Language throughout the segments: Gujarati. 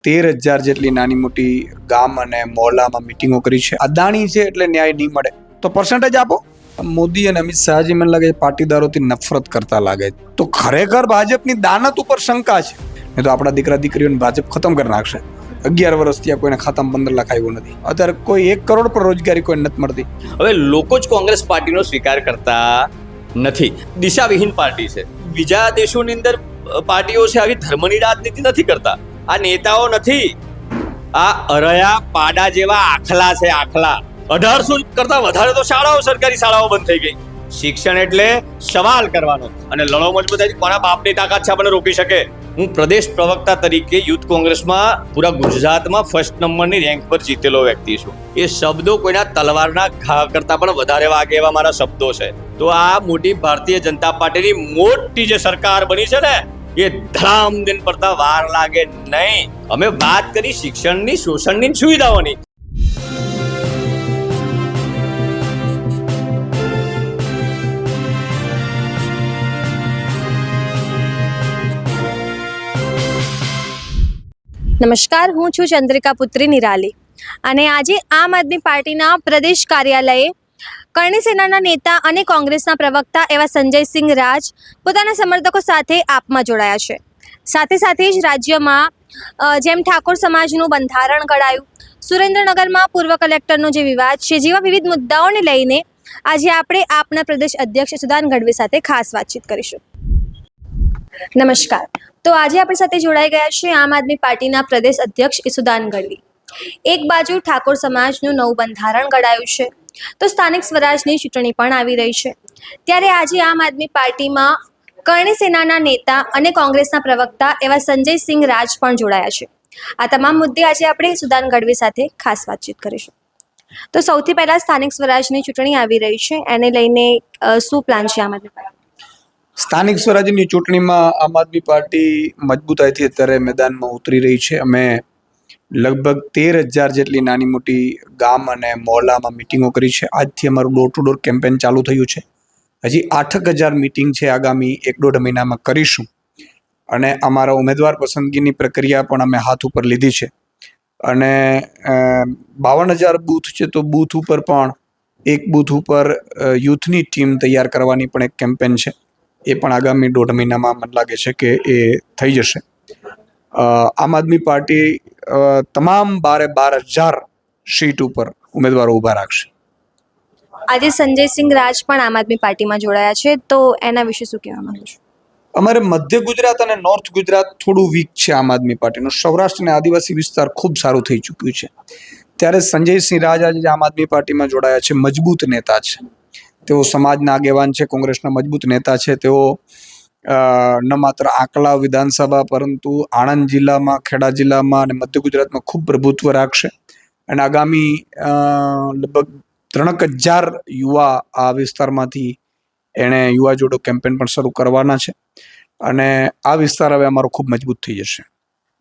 13,000 જેટલી નાની મોટી ગામ અને મોહલ્લામાં મિટિંગો કરી છે. અદાણી છે એટલે ન્યાય નહીં મળે તો પર્સન્ટેજ આપો. મોદી અને અમિત શાહજી મને લાગે પાટીદારોથી નફરત કરતા લાગે. તો ખરેખર ભાજપની દાનત ઉપર શંકા છે. નહીં તો આપણા દીકરા દીકરીઓને ભાજપ ખતમ કરી નાખશે. 11 વર્ષથી કોઈને ખાતામાં 15 લાખ આવ્યું નથી. અત્યારે કોઈ 1 કરોડ પર રોજગારી કોઈ નથી મળતી. હવે લોકો જ કોંગ્રેસ પાર્ટીનો સ્વીકાર કરતા નથી. દિશાવિહીન પાર્ટી છે. બીજા દેશોની અંદર પાર્ટીઓ છે આવી ધર્મની રાજનીતિ નથી કરતા. આ નેતાઓ નથી, આ અરયા પાડા જેવા આખલા છે. આખલા 1800 કરતા વધારે તો શાળાઓ, સરકારી શાળાઓ બંધ થઈ ગઈ. શિક્ષણ એટલે સવાલ કરવાનો અને લડો મજબૂતાઈ. કોના બાપની તાકાત છે આપણને રોકી શકે? હું પ્રદેશ પ્રવક્તા તરીકે યુથ કોંગ્રેસમાં પૂરા ગુજરાતમાં ફર્સ્ટ નંબરની રેન્ક પર જીતેલો વ્યક્તિ છું. એ શબ્દો કોઈના તલવારના ઘા કરતા પણ વધારે વાગે એવા મારા શબ્દો છે. તો આ મોટી ભારતીય જનતા પાર્ટીની મોટી જે સરકાર બની છે ને, એ ધડામ દિન પડતા વાર લાગે નહીં. અમે વાત કરી શિક્ષણની, શોષણની, સુવિધાઓની. નમસ્કાર, હું છું ચંદ્રિકા પુત્રી નિરાલી અને આજે આમ આદમી પાર્ટીના પ્રદેશ કાર્યાલયે કરણી સેનાના નેતા અને કોંગ્રેસના પ્રવક્તા એવા સંજયસિંહ રાજ પોતાના સમર્થકો સાથે આપમાં જોડાયા છે. સાથે સાથે જ રાજ્યમાં જેમ ઠાકોર સમાજનું બંધારણ ઘડાયું, સુરેન્દ્રનગરમાં પૂર્વ કલેક્ટરનો જે વિવાદ છે, જેવા વિવિધ મુદ્દાઓને લઈને આજે આપણે આપના પ્રદેશ અધ્યક્ષ ઈસુદાન ગઢવી સાથે ખાસ વાતચીત કરીશું. નમસ્કાર. તો આજે આપણી સાથે જોડાઈ ગયા છે આમ આદમી પાર્ટીના પ્રદેશ અધ્યક્ષ ઈસુદાન ગઢવી. એક બાજુ ઠાકોર સમાજનું નવું બંધારણ ઘડાયું છે, તો સ્થાનિક સ્વરાજની ચૂંટણી પણ આવી રહી છે. ત્યારે આજે આમ આદમી પાર્ટીમાં કરણી સેનાના નેતા અને કોંગ્રેસના પ્રવક્તા એવા સંજયસિંહ રાજ પણ જોડાયા છે. આ તમામ મુદ્દે આજે આપણે ઈસુદાન ગઢવી સાથે ખાસ વાતચીત કરીશું. તો સૌથી પહેલાં સ્થાનિક સ્વરાજની ચૂંટણી આવી રહી છે, એને લઈને શું પ્લાન છે આમ આદમી પાર્ટી? સ્થાનિક સ્વરાજ્યની ચૂંટણીમાં આમ આદમી પાર્ટી મજબૂતાઈથી અત્યારે મેદાનમાં ઉતરી રહી છે. અમે લગભગ 13,000 જેટલી નાની મોટી ગામ અને મોહલ્લામાં મિટિંગો કરી છે. આજથી અમારું ડોર ટુ ડોર કેમ્પેન ચાલુ થયું છે. હજી 8,000 મિટિંગ છે આગામી 1-1.5 મહિનામાં કરીશું. અને અમારા ઉમેદવાર પસંદગીની પ્રક્રિયા પણ અમે હાથ ઉપર લીધી છે. અને 52,000 બૂથ છે, તો બૂથ ઉપર પણ એક બૂથ ઉપર યુથની ટીમ તૈયાર કરવાની પણ એક કેમ્પેન છે. એ પણ આગામી 1.5 મહિનામાં મને લાગે છે કે એ થઈ જશે. આમ આદમી પાર્ટી તમામ 12,000 સીટ ઉપર ઉમેદવારો ઊભા રાખશે. આજે સંજયસિંહ રાજ પણ આમ આદમી પાર્ટીમાં જોડાયા છે, તો એના વિશે શું કહેવા માંગો છો? અમારે મધ્ય ગુજરાત અને નોર્થ ગુજરાત થોડું વીક છે આમ આદમી પાર્ટીનું. સૌરાષ્ટ્ર અને આદિવાસી વિસ્તાર ખૂબ સારું થઈ ચૂક્યું છે. ત્યારે સંજયસિંહ રાજ આજે આમ આદમી પાર્ટીમાં જોડાયા છે. મજબૂત નેતા છે. તેઓ સમાજના આગેવાન છે, કોંગ્રેસના મજબૂત નેતા છે. તેઓ ન માત્ર આંકલા વિધાનસભા પરંતુ આણંદ જિલ્લામાં, ખેડા જિલ્લામાં અને મધ્ય ગુજરાતમાં ખૂબ પ્રભુત્વ રાખશે. અને આગામી લગભગ 3,000 યુવા આ વિસ્તારમાંથી એણે યુવા જોડો કેમ્પેન પણ શરૂ કરવાના છે. અને આ વિસ્તાર હવે અમારો ખૂબ મજબૂત થઈ જશે.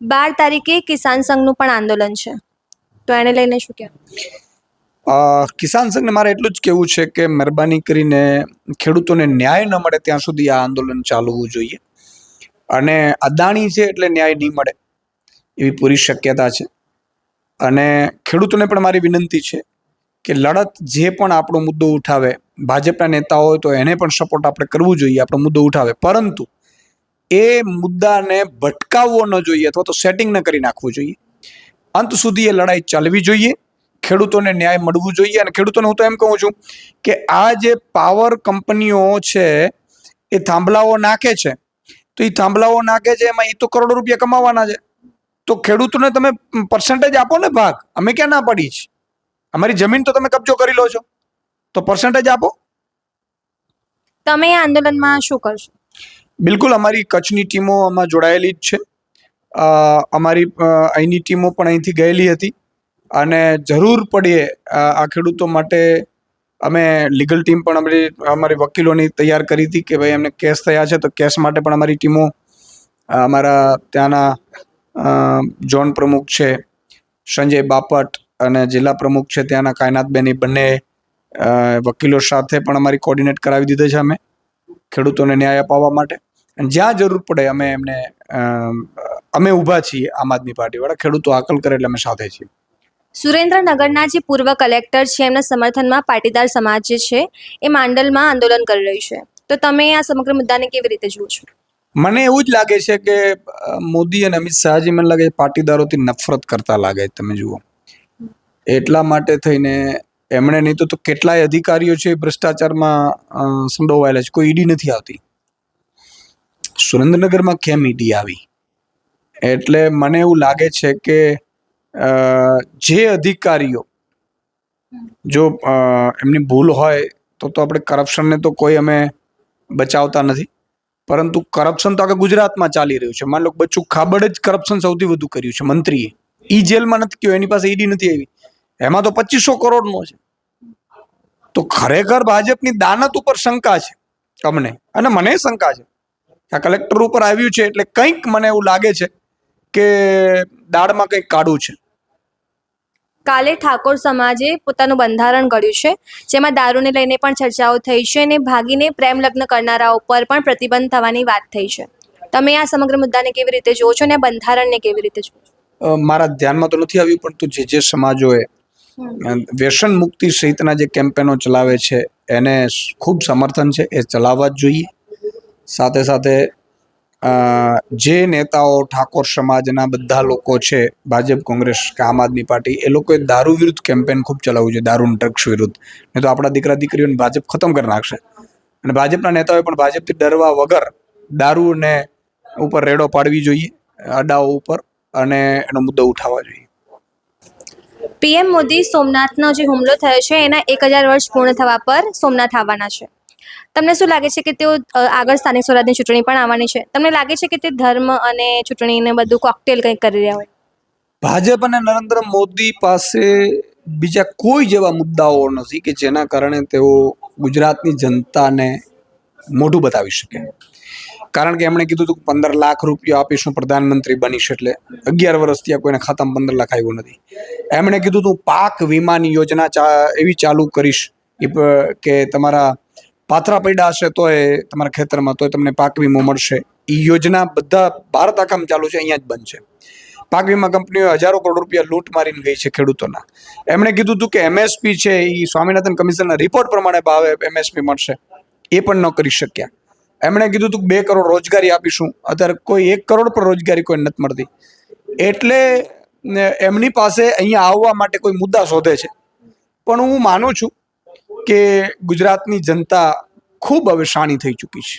12 તારીખે કિસાન સંઘનું પણ આંદોલન છે, તો એને લઈને શું કહેવું? કિસાન સંઘને મારે એટલું જ કહેવું છે કે મહેરબાની કરીને ખેડૂતોને ન્યાય ન મળે ત્યાં સુધી આ આંદોલન ચાલવું જોઈએ. અને અદાણી છે એટલે ન્યાય નહીં મળે એવી પૂરી શક્યતા છે. અને ખેડૂતોને પણ મારી વિનંતી છે કે લડત જે પણ આપણો મુદ્દો ઉઠાવે, ભાજપના નેતા હોય તો એને પણ સપોર્ટ આપણે કરવું જોઈએ, આપણો મુદ્દો ઉઠાવે, પરંતુ એ મુદ્દાને ભટકાવવો ન જોઈએ અથવા તો સેટિંગ ન કરી નાખવું જોઈએ. અંત સુધી એ લડાઈ ચાલવી જોઈએ. ખેડૂતોને ન્યાય મળવું જોઈએ. અને ખેડૂતોને હું તો એમ કહું છું કે આ જે પાવર કંપનીઓ છે એ થાંભલાઓ નાખે છે, તો એ થાંભલાઓ નાખે છે એમાં એ તો કરોડો રૂપિયા કમાવાના છે. તો ખેડૂતોને તમે પર્સન્ટેજ આપો ને ભાગ. અમે ક્યાં ના પડી છે? અમારી જમીન તો તમે કબજો કરી લો છો, તો પર્સન્ટેજ આપો. તમે આ આંદોલનમાં શું કરશો? બિલકુલ, અમારી કચ્છની ટીમો આમાં જોડાયેલી જ છે. અમારી અહીંની ટીમો પણ અહીંથી ગયેલી હતી. અને જરૂર પડીએ આ ખેડૂતો માટે અમે લીગલ ટીમ પણ અમારી વકીલોની તૈયાર કરી હતી કે ભાઈ એમને કેસ થયા છે, તો કેસ માટે પણ અમારી ટીમો, અમારા ત્યાંના ઝોન પ્રમુખ છે સંજય બાપટ અને જિલ્લા પ્રમુખ છે ત્યાંના કાયનાતબેન, એ બંને વકીલો સાથે પણ અમારી કોર્ડિનેટ કરાવી દીધે છે અમે ખેડૂતોને ન્યાય અપાવવા માટે. અને જ્યાં જરૂર પડે અમે એમને અમે ઊભા છીએ આમ આદમી પાર્ટીવાળા, ખેડૂતો હાકલ કરે એટલે અમે સાથે છીએ. સુરેન્દ્રનગરના જે પૂર્વ કલેક્ટર છે એમના સમર્થનમાં પાટીદાર સમાજ જે છે એ માંડલમાં આંદોલન કરી રહ્યું છે, તો તમે આ સમગ્ર મુદ્દાને કેવી રીતે જુઓ છો? મને એવું જ લાગે છે કે મોદી અને અમિત શાહજી મને લાગે પાટીદારોથી નફરત કરતા લાગે. તમે જુઓ, એટલા માટે થઈને એમણે નહીં તો કેટલાય અધિકારીઓ છે ભ્રષ્ટાચારમાં સંડોવાયેલા છે, કોઈ ઈડી નથી આવતી. સુરેન્દ્રનગરમાં કેમ ઈડી આવી? એટલે મને એવું લાગે છે કે જે અધિકારીઓ જો એમની ભૂલ હોય તો આપણે કરપ્શનને તો કોઈ અમે બચાવતા નથી, પરંતુ કરપ્શન તો આખા ગુજરાતમાં ચાલી રહ્યું છે. માન લો બચ્ચું ખાબડે જ કરપ્શન સૌથી વધુ કર્યું છે મંત્રીએ, ઈ જેલમાં નથી ગયો, એની પાસે ઈડી નથી આવી, એમાં તો 2500 કરોડનો છે. તો ખરેખર ભાજપની દાનત ઉપર શંકા છે અમને, અને મને શંકા છે આ કલેક્ટર ઉપર આવ્યું છે એટલે કંઈક મને એવું લાગે છે કે દાળમાં કંઈક કાળું છે. કાલે ઠાકોર સમાજે પોતાનું બંધારણ ઘડ્યું છે, જેમાં દારૂને લઈને પણ ચર્ચાઓ થઈ છે અને ભાગીને પ્રેમ લગ્ન કરનારાઓ પર પણ પ્રતિબંધ થવાની વાત થઈ છે. તમે આ સમગ્ર મુદ્દાને કેવી રીતે જુઓ છો અને આ બંધારણને કેવી રીતે જુઓ છો? મારા ધ્યાનમાં તો નથી આવ્યું, પરંતુ જે સમાજોએ વ્યસન મુક્તિ સહિતના જે કેમ્પેનો ચલાવે છે એને ખૂબ સમર્થન છે, એ ચલાવવા જ જોઈએ. સાથે સાથે જે નેતાઓ ઠાકોર સમાજના બધા લોકો છે, ભાજપ, કોંગ્રેસ કે આમ આદમી પાર્ટી, એ લોકોએ દારૂ વિરુદ્ધ કેમ્પેન ખૂબ ચલાવવું જોઈએ, દારૂ ડ્રગ્સ વિરુદ્ધ. નહીં તો આપણા દીકરા દીકરીઓને ભાજપ ખતમ કરી નાખશે. અને ભાજપના નેતાઓએ પણ ભાજપથી ડરવા વગર દારૂને ઉપર રેડો પાડવી જોઈએ, અડાઓ ઉપર, અને એનો મુદ્દો ઉઠાવવા જોઈએ. પીએમ મોદી સોમનાથનો જે હુમલો થયો છે એના 1000 વર્ષ પૂર્ણ થવા પર સોમનાથ આવવાના છે. તમને શું લાગે છે કે તેઓ આગળ સ્થાનિક સ્વરાજની ચૂંટણી પણ આવવાની છે? તમને લાગે છે કે તે ધર્મ અને ચૂંટણીને બધું કોકટેલ કંઈક કરી રહ્યા હોય? ભાજપ અને નરેન્દ્ર મોદી પાસે બીજા કોઈ જેવા મુદ્દાઓ નથી કે જેના કારણે તેઓ ગુજરાતની જનતાને મોઢું બતાવી શકે. કારણ કે એમણે કીધું હતું કે 15 લાખ રૂપિયા આપીશું પ્રધાનમંત્રી બનીશ, એટલે 11 વર્ષ ત્યાં કોઈને ખાતામાં 15 લાખ આવ્યું નથી. એમણે કીધું હતું પાક વીમાની યોજના એવી ચાલુ કરીશ કે તમારા પાથરા પડ્યા હશે તોય તમારા ખેતરમાં તોય તમને પાક વીમો મળશે. એ યોજના બધા ભારત આખામાં ચાલુ છે, અહીંયા જ બંધ છે. પાક વીમા કંપનીઓ હજારો કરોડ રૂપિયા લૂંટ મારીને ગઈ છે ખેડૂતોના. એમણે કીધું હતું કે MSP છે એ સ્વામિનાથન કમિશનના રિપોર્ટ પ્રમાણે ભાવે MSP મળશે, એ પણ ન કરી શક્યા. એમણે કીધું હતું કે 2 કરોડ રોજગારી આપીશું, અત્યારે કોઈ 1 કરોડ પર રોજગારી કોઈ નથી મળતી. એટલે એમની પાસે અહીંયા આવવા માટે કોઈ મુદ્દા શોધે છે. પણ હું માનું છું કે ગુજરાતની જનતા ખૂબ હવે શાણી થઈ ચૂકી છે.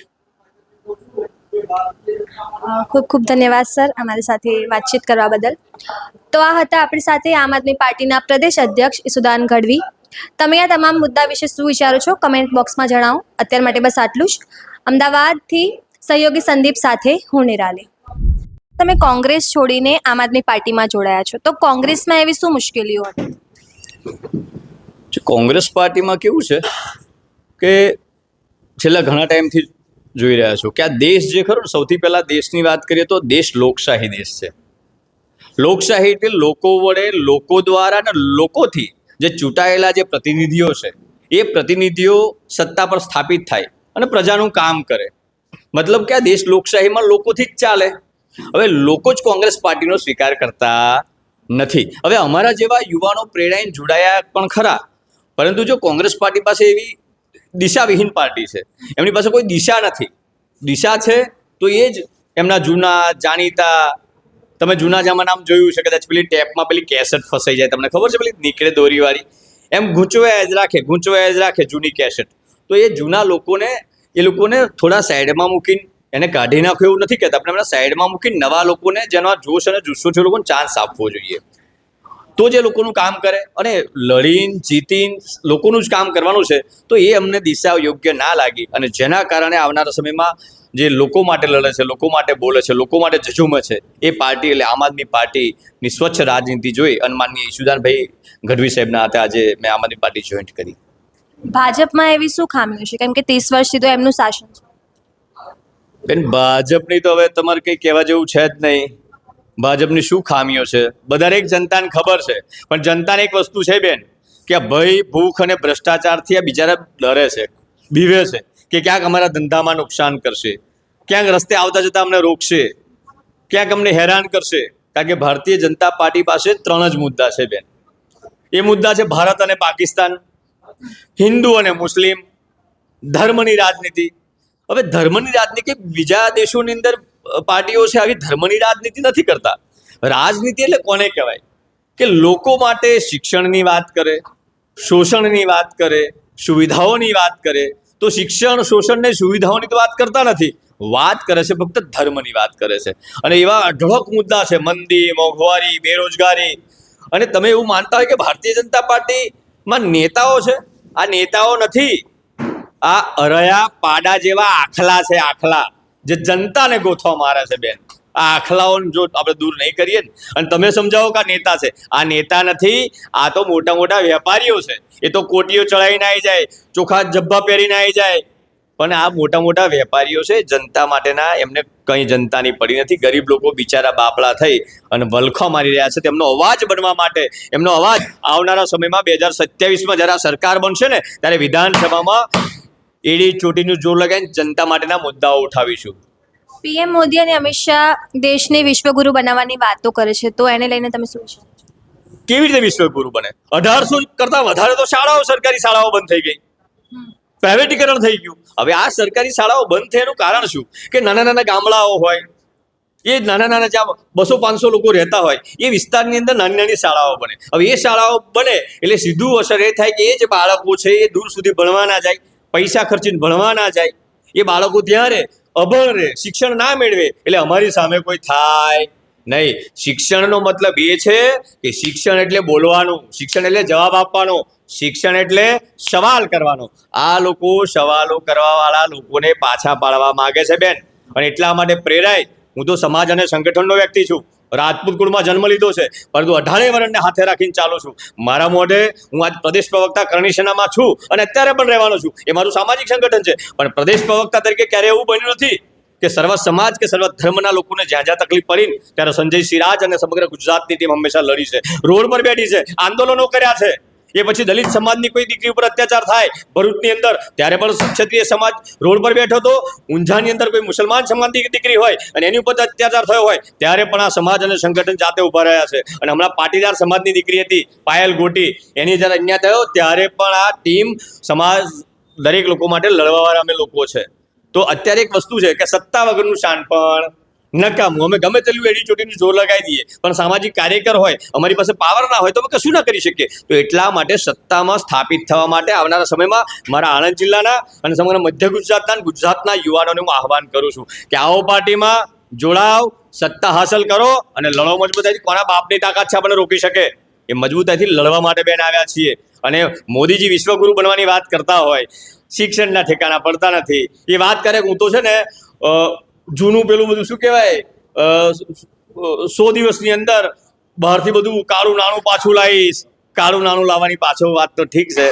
ખૂબ ખૂબ ધન્યવાદ સર અમારી સાથે વાતચીત કરવા બદલ. તો આ હતા આપણી સાથે આમ આદમી પાર્ટીના પ્રદેશ અધ્યક્ષ ઈસુદાન ગઢવી. તમે આ તમામ મુદ્દા વિશે શું વિચારો છો કમેન્ટ બોક્સમાં જણાવો. અત્યાર માટે બસ આટલું જ. અમદાવાદથી સહયોગી સંદીપ સાથે હું નિરાલી. તમે કોંગ્રેસ છોડીને આમ આદમી પાર્ટીમાં જોડાયા છો, તો કોંગ્રેસમાં એવી શું મુશ્કેલીઓ હતી? કોંગ્રેસ પાર્ટીમાં કેવું છે કે છેલ્લા ઘણા ટાઈમથી જોઈ રહ્યા છો કે આ દેશ જે ખરો ને, સૌથી પહેલા દેશની વાત કરીએ તો દેશ લોકશાહી દેશ છે. લોકશાહી એટલે લોકો વડે, લોકો દ્વારા અને લોકોથી જે ચૂંટાયેલા જે પ્રતિનિધિઓ છે એ પ્રતિનિધિઓ સત્તા પર સ્થાપિત થાય અને પ્રજાનું કામ કરે. મતલબ કે આ દેશ લોકશાહીમાં લોકોથી જ ચાલે. હવે લોકો જ કોંગ્રેસ પાર્ટીનો સ્વીકાર કરતા નથી. હવે અમારા જેવા યુવાનો પ્રેરાઈને જોડાયા પણ ખરા, પરંતુ જો કોંગ્રેસ પાર્ટી પાસે એવી દિશાવિહીન પાર્ટી છે, એમની પાસે કોઈ દિશા નથી. દિશા છે તો એ જ એમના જૂના જાણીતા, તમે જૂના જમાનામાં જોયું છે કદાચ, પેલી ટેપમાં પેલી કેસેટ ફસાઈ જાય, તમને ખબર છે પેલી નીકળે દોરીવાળી, એમ ગૂંચવાયા જ રાખે જૂની કેસેટ. તો એ જૂના લોકોને થોડા સાઈડમાં મૂકીને એને કાઢી નાખો એવું નથી કહેતા, આપણે એમને સાઈડમાં મૂકીને નવા લોકોને જેનો જોશ અને જુસ્સો છે લોકોને ચાન્સ આપવો જોઈએ. તો જે લોકોનું કામ કરે અને લડીને જીતીને લોકોનું જ કામ કરવાનું છે, તો એ અમને દિશા યોગ્ય ના લાગી. અને જેના કારણે આવનારા સમયમાં જે લોકો માટે લડે છે, લોકો માટે બોલે છે, લોકો માટે ઝઝુમે છે, એ પાર્ટી એટલે આમ આદમી પાર્ટીની સ્વચ્છ રાજનીતિ જોઈ અને માનનીય ઈશુદાનભાઈ ગઢવી સાહેબના હાથે આજે મેં આમ આદમી પાર્ટી જોઈન્ટ કરી. ભાજપમાં એવી શું ખામીઓ છે? કેમ કે 30 વર્ષથી તો એમનું શાસન છે. બેન, ભાજપની તો હવે તમારે કંઈ કહેવા જેવું છે જ નહીં. ભાજપની શું ખામીઓ છે દરેક જનતાને ખબર છે. પણ જનતાને એક વસ્તુ છે બેન, કે આ ભય, ભૂખ અને ભ્રષ્ટાચારથી આ બિચારા ડરે છે, બીવે છે કે ક્યાંક અમારા ધંધામાં નુકસાન કરશે, ક્યાંક રસ્તે આવતા જતા અમને રોકશે. ક્યાંક અમને હેરાન કરશે, કારણ કે ભારતીય જનતા પાર્ટી પાસે 3 જ મુદ્દા છે બેન. એ મુદ્દા છે ભારત અને પાકિસ્તાન, હિન્દુ અને મુસ્લિમ, ધર્મની રાજનીતિ. હવે ધર્મની રાજનીતિ બીજા દેશોની અંદર પાર્ટીઓ છે આવી ધર્મની રાજનીતિ નથી કરતા. રાજનીતિ એટલે કોને કહેવાય કે લોકો માટે શિક્ષણની વાત કરે, શોષણની વાત કરે, સુવિધાઓની વાત કરે. તો શિક્ષણ, શોષણ ને સુવિધાઓની તો વાત કરતા નથી, વાત કરે છે ફક્ત ધર્મની વાત કરે છે. અને એવા અઢળક મુદ્દા છે, મંદી, મોંઘવારી, બેરોજગારી. અને તમે એવું માનતા હોય કે ભારતીય જનતા પાર્ટીમાં નેતાઓ છે? આ નેતાઓ નથી, આ અરયા પાડા જેવા આખલા છે, આખલા જે જનતાને ગોથવા મારે છે બેન. આ આખલાઓને જો આપણે દૂર નહીં કરીએ ને, અને તમે સમજાવો કે આ નેતા છે, આ નેતા નથી, આ તો મોટા મોટા વેપારીઓ છે. એ તો કોટીઓ ચડાવીને આવી જાય, ચોખા જબ્બા પહેરીને આવી જાય, પણ આ મોટા મોટા વેપારીઓ છે, જનતા માટેના એમને કંઈ જનતાની પડી નથી. ગરીબ લોકો બિચારા બાપડા થઈ અને વલખો મારી રહ્યા છે. તેમનો અવાજ બનવા માટે, એમનો અવાજ આવનારા સમયમાં 2027માં જ્યારે આ સરકાર બનશે ને, ત્યારે વિધાનસભામાં એડી ચોટીનું જોર લગાવીને જનતા માટેના મુદ્દાઓ ઉઠાવીશું. પીએમ મોદી અને અમિત શાહ દેશને વિશ્વગુરુ બનાવવાની વાતો કરે છે, તો એને લઈને તમે શું વિચારો છો? કેવી રીતે વિશ્વગુરુ બને? 1800 કરતા વધારે તો શાળાઓ, સરકારી શાળાઓ બંધ થઈ ગઈ, પ્રાઇવેટીકરણ થઈ ગયું. હવે આ સરકારી શાળાઓ બંધ થયાનું કારણ શું? કે નાના નાના ગામડાઓ હોય, એ નાના નાના જ્યાં 200-500 લોકો રહેતા હોય, એ વિસ્તારની અંદર નાની નાની શાળાઓ બને. હવે એ શાળાઓ બને એટલે સીધું અસર એ થાય કે એ જે બાળકો છે એ દૂર સુધી ભણવા ના જાય, પૈસા ખર્ચીને ભણવા ના જાય. એ બાળકો ત્યાં રહે, અભણ રહે, શિક્ષણ ના મેળવે, એટલે અમારી સામે કોઈ થાય નહીં. શિક્ષણનો મતલબ એ છે કે શિક્ષણ એટલે બોલવાનું, શિક્ષણ એટલે જવાબ આપવાનો, શિક્ષણ એટલે સવાલ કરવાનો. આ લોકો સવાલો કરવાવાળા લોકોને પાછા પાડવા માંગે છે બેન. અને એટલા માટે પ્રેરાય. હું તો સમાજ અને સંગઠનનો વ્યક્તિ છું, રાજપૂત કુળમાં જન્મ લીધો છે, પરંતુ 18 વર્ષને હાથે રાખીને ચાલું છું. મારા મોઢે હું આજ પ્રદેશ પ્રવક્તા કરણી સેનામાં છું અને અત્યારે પણ રહેવાનો છું. એ મારું સામાજિક સંગઠન છે, પણ પ્રદેશ પ્રવક્તા તરીકે ક્યારેય એવું બન્યું નથી કે સર્વ સમાજ કે સર્વ ધર્મના લોકોને જ્યાં જ્યાં તકલીફ પડી ત્યારે સંજય સિરાજ અને સમગ્ર ગુજરાતની ટીમ હંમેશા લડી છે, રોડ પર બેઠી છે, આંદોલનો કર્યા છે. એ પછી દલિત સમાજની કોઈ દીકરી ઉપર અત્યાચાર થાય ભરૂચની અંદર, ત્યારે પણ ક્ષત્રિય સમાજ રોડ પર બેઠો હતો. ઊંઝાની અંદર કોઈ મુસલમાન સમાજની દીકરી હોય અને એની ઉપર અત્યાચાર થયો હોય, ત્યારે પણ આ સમાજ અને સંગઠન જાતે ઉભા રહ્યા છે. અને હમણાં પાટીદાર સમાજની દીકરી હતી પાયલ ગોટી, એની જ્યારે અન્યાય થયો ત્યારે પણ આ ટીમ સમાજ દરેક લોકો માટે લડવાવાળા અમે લોકો છે. તો અત્યારે એક વસ્તુ છે કે સત્તા વગરનું શાનપણ નકામું. અમે ગમે તેટલું એડી ચોટીનું જોર લગાવી દઈએ, પણ સામાજિક કાર્યકર હોય, અમારી પાસે પાવર ના હોય તો અમે કશું ના કરી શકીએ. તો એટલા માટે સત્તામાં સ્થાપિત થવા માટે આવનારા સમયમાં મારા આણંદ જિલ્લાના અને સમગ્ર મધ્ય ગુજરાતના યુવાનોને હું આહવાન કરું છું કે આવો પાર્ટીમાં જોડાવ, સત્તા હાંસલ કરો અને લડો મજબૂતાઈથી. કોના બાપની તાકાત છે આપણને રોકી શકે? એ મજબૂતાઈથી લડવા માટે બેન આવ્યા છીએ. અને મોદીજી વિશ્વગુરુ બનવાની વાત કરતા હોય, શિક્ષણના ઠેકાણા પડતા નથી. એ વાત કરે હું તો છે ને જૂનું પેલું બધું શું કહેવાય, 100 દિવસની અંદર બહારથી બધું કાળું નાણું પાછું લાવીશ. કાળું નાણું લાવવાની પાછળ વાત તો ઠીક છે,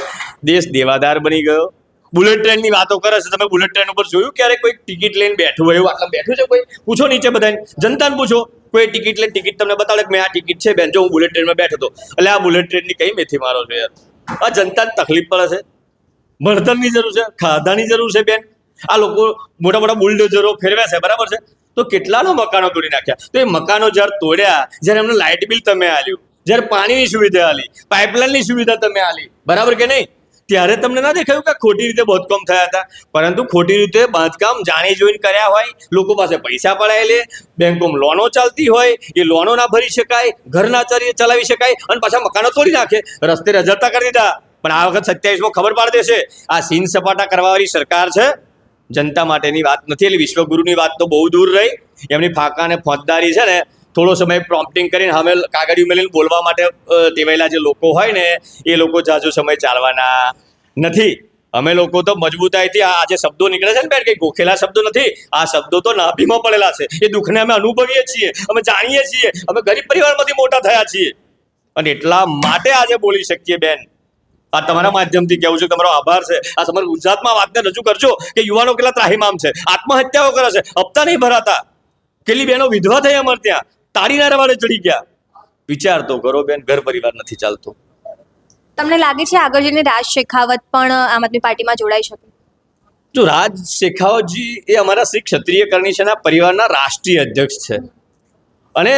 દેશ દેવાદાર બની ગયો. બુલેટ ટ્રેનની વાતો કરે છે. તમે બુલેટ ટ્રેન ઉપર જોયું ક્યારે કોઈ ટિકિટ લઈને બેઠું હોય? એવું આટલા બેઠું છે કોઈ? પૂછો નીચે બધાને, જનતાને પૂછો. કોઈ ટિકિટ લઈને ટિકિટ તમને બતાડે કે મેં આ ટિકિટ છે બેન, જો હું બુલેટ ટ્રેનમાં બેઠો હતો. એટલે આ બુલેટ ટ્રેનની કઈ મેથી મારો છો યાર? આ જનતાને તકલીફ પડે છે, ભણતરની જરૂર છે, ખાધાની જરૂર છે બેન. આ લોકો મોટા મોટા બુલડોઝરો ફેરવ્યા છે, બરાબર છે, તો કેટલાનો મકાનો તોડી નાખ્યા. તો એ મકાનો જ્યારે તોડ્યા, જ્યારે એમને લાઇટ બિલ તમે આલ્યું, જ્યારે પાણીની સુવિધા આલી, પાઇપલાઇનની સુવિધા તમે આલી, બરાબર કે નહીં? ત્યારે તમને ના દેખાયું કે ખોટી રીતે બાંધકામ થયા હતા? પરંતુ ખોટી રીતે બાંધકામ જાણી જોઈને કર્યા હોય, લોકો પાસે પૈસા પડાયેલે, બેંકોમાં લોનો ચાલતી હોય, એ લોનો ના ભરી શકાય, ઘર ના ચલાવી શકાય, અને પાછા મકાનો તોડી નાખે, રસ્તે રજડતા કરી દીધા. પણ આ વખત 27માં ખબર પાડી દેશે. આ સીન સપાટા કરવાવાળી સરકાર છે, જનતા માટેની વાત નથી. એટલે વિશ્વગુરુની વાત તો બહુ દૂર રહી. એમની ફાંકા અને ફોજદારી છે ને, થોડો સમય પ્રોમ્પ્ટિંગ કરીને સામે કાગળિયું મેળવીને બોલવા માટે ટેવાયેલા જે લોકો હોય ને, એ લોકો જાજો સમય ચાલવાના નથી. અમે લોકો તો મજબૂતાઈથી આ જે શબ્દો નીકળે છે ને બેન, કઈ ગોખેલા શબ્દો નથી. આ શબ્દો તો નાભીમાં પડેલા છે. એ દુઃખને અમે અનુભવીએ છીએ, અમે જાણીએ છીએ. અમે ગરીબ પરિવારમાંથી મોટા થયા છીએ અને એટલા માટે આજે બોલી શકીએ બેન. આ તમારા માધ્યમથી કહેવું છે, તમારો આભાર છે. આ સમગ્ર ગુજરાતમાં વાતને રજૂ કરજો કે યુવાનો કેટલા ત્રાહિમામ છે, આત્મહત્યાઓ કરે છે, હપ્તા નહીં ભરાતા. કેટલી બહેનો વિધવા થઈ અમારે ત્યાં, તાળીના રવાડે ચડી ગયા. વિચાર તો કરો બેન, ઘર પરિવાર નથી ચાલતો. તમને લાગે છે આગળ જઈને રાજ શેખાવત પણ આમ આદમી પાર્ટીમાં જોડાઈ શકે? જો રાજ શેખાવતજી એ અમારા શ્રી ક્ષત્રિય કરણી સેના પરિવારના રાષ્ટ્રીય અધ્યક્ષ છે. અને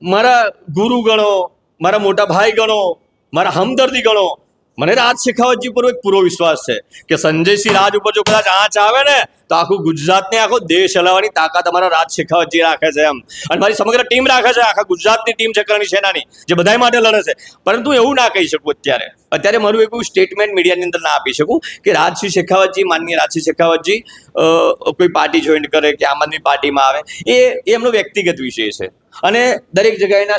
મારા ગુરુ ગણો, મારા મોટા ભાઈ ગણો, મારા હમદર્દી ગણો, મને રાજ શેખાવતજી પર એક પૂરો વિશ્વાસ છે કે સંજયસિંહ રાજ ઉપર જો કદાચ આંચ આવે ને તો આખું ગુજરાતને આખો દેશ હલાવવાની તાકાત અમારા રાજ શેખાવતજી રાખે છે એમ. અને મારી સમગ્ર ટીમ રાખે છે, આખા ગુજરાતની ટીમ છે કરણી સેનાની, જે બધા માટે લડે છે. પરંતુ એવું ના કહી શકું અત્યારે મારું એવું સ્ટેટમેન્ટ મીડિયાની અંદર ના આપી શકું કે રાજસિંહ શેખાવતજી, માનનીય રાજસિંહ શેખાવતજી કોઈ પાર્ટી જોઈન કરે કે આમ આદમી પાર્ટીમાં આવે, એ એમનો વ્યક્તિગત વિષય છે. અને દરેક જગ્યાએના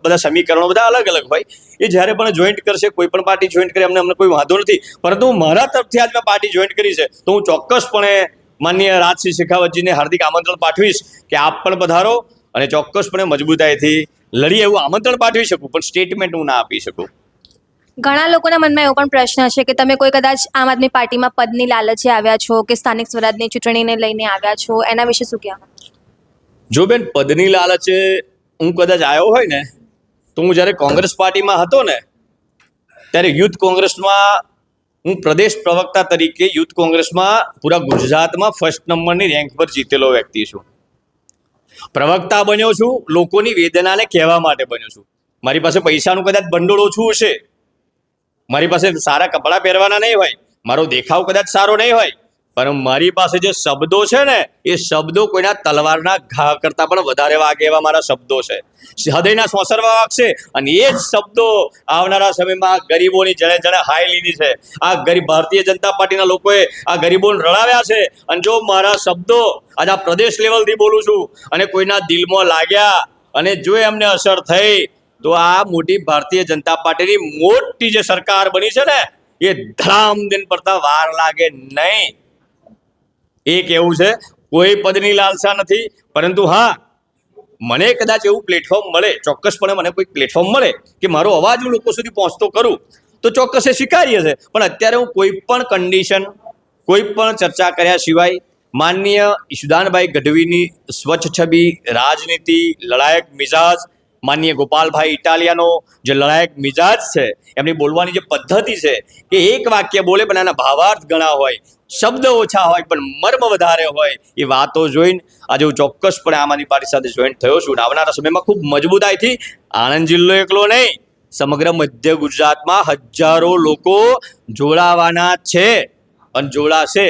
બધા સમીકરણો બધા અલગ અલગ હોય. એ જ્યારે પણ જોઈન્ટ કરશે, કોઈ પણ પાર્ટી જોઈન્ટ કરે, અમને કોઈ વાંધો નથી. પરંતુ મારા તરફથી આજ મેં પાર્ટી જોઈન્ટ કરી છે તો હું ચોક્કસપણે માનનીય રાજસિંહ શેખાવતજીને હાર્દિક આમંત્રણ પાઠવીશ કે આપ પણ પધારો અને ચોક્કસપણે મજબૂતાઈથી લડીએ એવું આમંત્રણ પાઠવી શકું, પણ સ્ટેટમેન્ટ હું ના આપી શકું. ઘણા લોકોના મનમાં એવો પણ પ્રશ્ન છે કે તમે કોઈ કદાચ આમ આદમી પાર્ટીમાં પદની લાલચે આવ્યા છો કે સ્થાનિક સ્વરાજની ચૂંટણીને લઈને આવ્યા છો, એના વિશે શું કહેવા? જો બેન, પદની લાલચે હું કદાચ આવ્યો હોય ને તો હું જ્યારે કોંગ્રેસ પાર્ટીમાં હતો ને ત્યારે યુથ કોંગ્રેસમાં હું પ્રદેશ પ્રવક્તા તરીકે યુથ કોંગ્રેસમાં પૂરા ગુજરાતમાં ફર્સ્ટ નંબરની રેન્ક પર જીતેલો વ્યક્તિ છું. પ્રવક્તા બન્યો છું, લોકોની વેદનાને કહેવા માટે બન્યો છું. મારી પાસે પૈસાનું કદાચ ભંડોળ ઓછું હશે, મારી પાસે સારા કપડાં પહેરવાના નહીં હોય, મારો દેખાવ કદાચ સારો નહીં હોય, પણ મારી પાસે જે શબ્દો છે ને એ શબ્દો કોઈના તલવારના ઘા કરતાં પણ વધારે વાગે એવા મારા શબ્દો છે, હૃદયના સોસરવા વાગશે. અને એ જ શબ્દો આવનારા સમયમાં ગરીબોની જણે જણે હાઈ લીધી છે. આ ગરીબ ભારતીય જનતા પાર્ટીના લોકોએ આ ગરીબોને રડાવ્યા છે. અને જો મારા શબ્દો આજે આ પ્રદેશ લેવલથી બોલું છું અને કોઈના દિલમાં લાગ્યા અને જો એમને અસર થઈ તો આ મોટી ભારતીય જનતા પાર્ટીની મોટી જે સરકાર બની છે ને એ ધડામ દિન પડતા વાર લાગે નહીં. એક એવું છે, કોઈ પદની લાલસા નથી, પરંતુ હા, મને કદાચ એવું પ્લેટફોર્મ મળે, ચોક્કસપણે મને કોઈ પ્લેટફોર્મ મળે કે મારો અવાજ હું લોકો સુધી પહોંચતો કરું તો ચોક્કસ એ સ્વીકાર્ય છે. પણ અત્યારે હું કોઈ પણ કન્ડિશન, કોઈ પણ ચર્ચા કર્યા સિવાય માનનીય ઈશુદાનભાઈ ગઢવીની સ્વચ્છ છબી, રાજનીતિ, લડાયક મિજાજ, માનનીય ગોપાલભાઈ ઇટાલિયાનો જે લડાયક મિજાજ છે, એમની બોલવાની જે પદ્ધતિ છે કે એક વાક્ય બોલે પણ એના ભાવાર્થ ઘણા હોય, શબ્દ ઓછા હોય પણ મર્મ વધારે હોય, એ વાતો જોઈને આજે હું ચોક્કસપણે આમ આદમી પાર્ટી સાથે જોઈન્ટ થયો છું. આવનારા સમયમાં ખૂબ મજબૂતાઈથી આણંદ જિલ્લો એકલો નહીં, સમગ્ર મધ્ય ગુજરાતમાં હજારો લોકો જોડાવાના છે અને જોડાશે.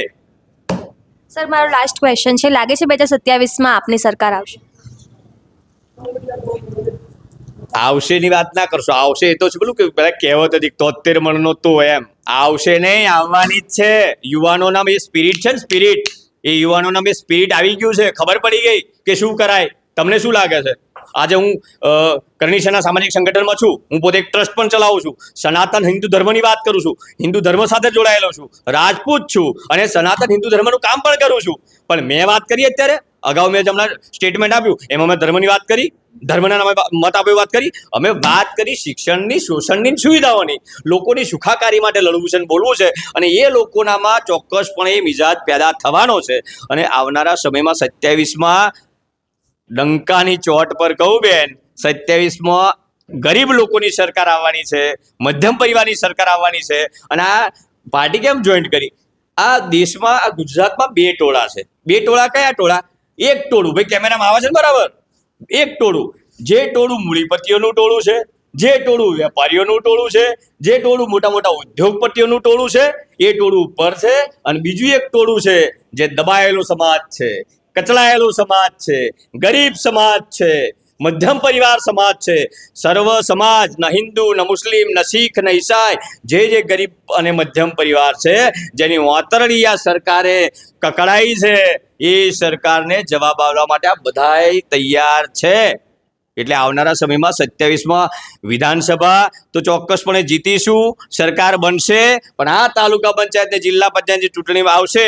સર, મારો લાસ્ટ ક્વેશ્ચન છે, લાગે છે 2027માં આપની સરકાર આવશે? આવશેની વાત ના કરશો, આવશે એ તો છે પેલું કે પેલા કહેવત હતી 73 મણનો તો એમ આવશે નહીં, આવવાની જ છે. યુવાનોના એ સ્પિરિટ છે ને, સ્પિરિટ, એ યુવાનોના એ સ્પિરિટ આવી ગયું છે. ખબર પડી ગઈ કે શું કરાય. તમને શું લાગે છે? આજે હું કરણી સેના સામાજિક સંગઠનમાં છું, હું પોતે એક ટ્રસ્ટ પણ ચલાવું છું, સનાતન હિન્દુ ધર્મની વાત કરું છું, હિન્દુ ધર્મ સાથે જોડાયેલો છું, રાજપૂત છું અને સનાતન હિન્દુ ધર્મનું કામ પણ કરું છું. પણ મેં વાત કરી અત્યારે, અગાઉ મેં હમણાં સ્ટેટમેન્ટ આપ્યું એમાં મેં ધર્મની વાત કરી, ધર્મના નામે મત આપ્યો વાત કરી. અમે વાત કરી શિક્ષણની, શોષણની, સુવિધાઓની, લોકોની સુખાકારી માટે લડવું છે અને બોલવું છે. અને એ લોકોનામાં ચોક્કસપણે એ મિજાજ પેદા થવાનો છે. અને આવનારા સમયમાં 27માં ડંકાની ચોટ પર કહું બેન, 27માં ગરીબ લોકોની સરકાર આવવાની છે, મધ્યમ પરિવારની સરકાર આવવાની છે. અને આ પાર્ટી કેમ જોઈન્ટ કરી? આ દેશમાં, આ ગુજરાતમાં બે ટોળા છે. બે ટોળા કયા ટોળા? એક ટોળું, ભાઈ કેમેરામાં આવે છે ને બરાબર, એક ટોળું, જે ટોળું મૂડીપતિઓનું ટોળું છે, જે ટોળું વેપારીઓનું ટોળું છે, જે ટોળું મોટા મોટા ઉદ્યોગપતિઓનું ટોળું છે, એ ટોળું ઉપર છે. અને બીજું એક ટોળું છે જે દબાયેલો સમાજ છે, કચડાયેલો સમાજ છે, ગરીબ સમાજ છે, મધ્યમ પરિવાર સમાજ છે. સર્વ સમાજ, ન હિન્દુ, ન મુસ્લિમ, ન શીખ, ન ઈસાઈ, જે ગરીબ અને મધ્યમ પરિવાર છે જેની વાતરડી આ સરકારે કકડાઈ છે, એ સરકારને જવાબ આપવા માટે આ બધાય તૈયાર છે. એટલે આવનારા સમયમાં 27માં વિધાનસભા તો ચોક્કસપણે જીતીશું, સરકાર બનશે. પણ આ તાલુકા પંચાયત ને જિલ્લા પંચાયતની ચૂંટણીમાં આવશે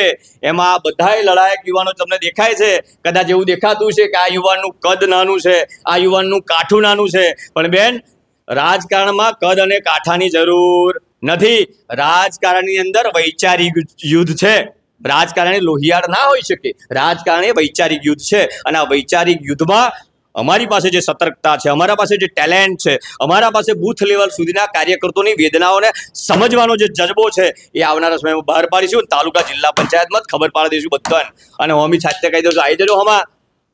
એમાં આ બધાય લડાયક યુવાનો તમને દેખાય છે. કદાચ એવું દેખાતું છે કે આ યુવાનનું કદ નાનું છે, આ યુવાનનું કાઠું નાનું છે, પણ બેન, રાજકારણમાં કદ અને કાઠાની જરૂર નથી. રાજકારણની અંદર વૈચારિક યુદ્ધ છે. રાજકારણી લોહિયાળ ના હોઈ શકે, રાજકારણી વૈચારિક યુદ્ધ છે. અને આ વૈચારિક યુદ્ધમાં અમારી પાસે જે સતર્કતા છે, અમારા પાસે જે ટેલેન્ટ છે, અમારા પાસે બૂથ લેવલ સુધીના કાર્યકર્તાઓની વેદનાઓને સમજવાનો જે જજ્બો છે, એ આવનારા સમયમાં બહાર પાડીશું. તાલુકા જિલ્લા પંચાયતમાં જ ખબર પાડી દઈશું બધાને. અને હું અમી છાત્ય કહી દઉં છું, આવી જજો હમા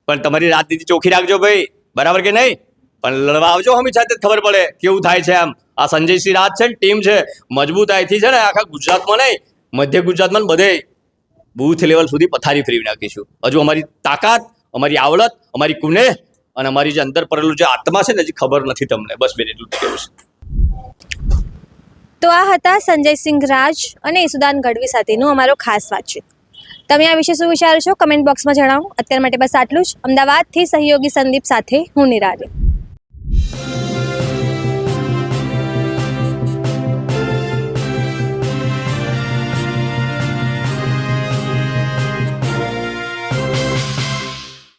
પણ તમારી રાજનીતિ ચોખ્ખી રાખજો ભાઈ, બરાબર કે નહીં? પણ લડવા આવજો હમી સાથે ખબર પડે કેવું થાય છે. આમ આ સંજયસિંહ રાજ છે ને ટીમ છે, મજબૂતાઈથી છે ને આખા ગુજરાતમાં નહીં, મધ્ય ગુજરાતમાં બધે બૂથ લેવલ સુધી પથારી ફેરવી નાખીશું. હજુ અમારી તાકાત, અમારી આવડત, અમારી કુનેહ અને અમારી જે અંદર પડેલું જે આત્મા છે ને હજી ખબર નથી તમને. બસ બેન એટલું જ કહેવું છે. તો આ હતા સંજયસિંહ રાજ અને ઈસુદાન ગઢવી સાથેનું અમારો ખાસ વાતચીત. તમે આ વિશે શું વિચારો છો કમેન્ટ બોક્સમાં જણાવો. અત્યાર માટે બસ આટલું જ. અમદાવાદથી સહયોગી સંદીપ સાથે હું નિરાલી.